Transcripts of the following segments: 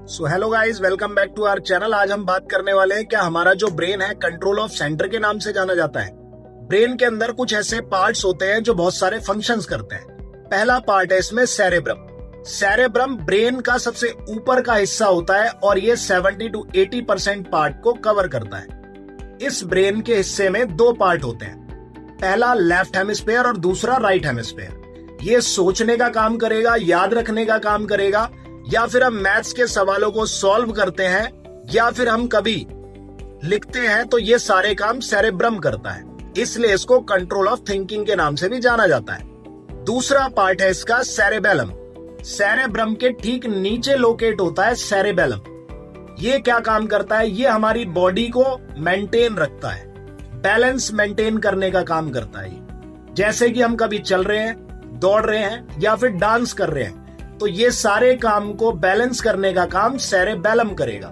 So hello guys, welcome back to our channel. आज हम बात करने वाले हैं क्या हमारा जो ब्रेन है कंट्रोल ऑफ सेंटर के नाम से जाना जाता है। ब्रेन के अंदर कुछ ऐसे पार्ट्स होते हैं जो बहुत सारे फंक्शंस करते हैं। पहला पार्ट है इसमें सेरेब्रम। सेरेब्रम ब्रेन का सबसे ऊपर का हिस्सा होता है और ये 70 to 80% पार्ट को कवर करता है। इस ब्रेन के हिस्से में दो पार्ट होते हैं, पहला लेफ्ट हेमिस्फेयर और दूसरा राइट हेमिस्फेयर। ये सोचने का काम करेगा, याद रखने का काम करेगा, या फिर हम मैथ्स के सवालों को सॉल्व करते हैं, या फिर हम कभी लिखते हैं, तो ये सारे काम सेरेब्रम करता है। इसलिए इसको कंट्रोल ऑफ थिंकिंग के नाम से भी जाना जाता है। दूसरा पार्ट है इसका सेरेबेलम। सेरेब्रम के ठीक नीचे लोकेट होता है सेरेबेलम। ये क्या काम करता है? ये हमारी बॉडी को मेंटेन रखता है, बैलेंस मेंटेन करने का काम करता है। जैसे कि हम कभी चल रहे हैं, दौड़ रहे हैं या फिर डांस कर रहे हैं, तो ये सारे काम को बैलेंस करने का काम सेरेबेलम करेगा।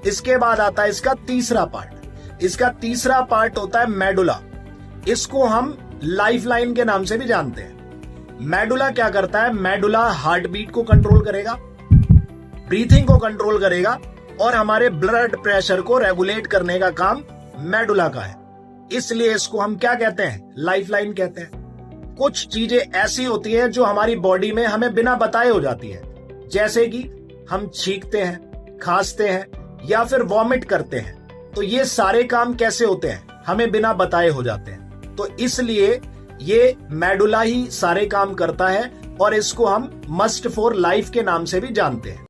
इसके बाद आता है इसका तीसरा पार्ट। इसका तीसरा पार्ट होता है मेडुला। इसको हम लाइफलाइन के नाम से भी जानते हैं। मेडुला क्या करता है? मेडुला हार्ट बीट को कंट्रोल करेगा, ब्रीथिंग को कंट्रोल करेगा और हमारे ब्लड प्रेशर को रेगुलेट करने का काम मेडुला का है। इसलिए इसको हम क्या कहते हैं? लाइफलाइन कहते हैं। कुछ चीजें ऐसी होती हैं जो हमारी बॉडी में हमें बिना बताए हो जाती है, जैसे कि हम छींकते हैं, खांसते हैं या फिर वॉमिट करते हैं, तो ये सारे काम कैसे होते हैं? हमें बिना बताए हो जाते हैं। तो इसलिए ये मेडुला ही सारे काम करता है और इसको हम मस्ट फॉर लाइफ के नाम से भी जानते हैं।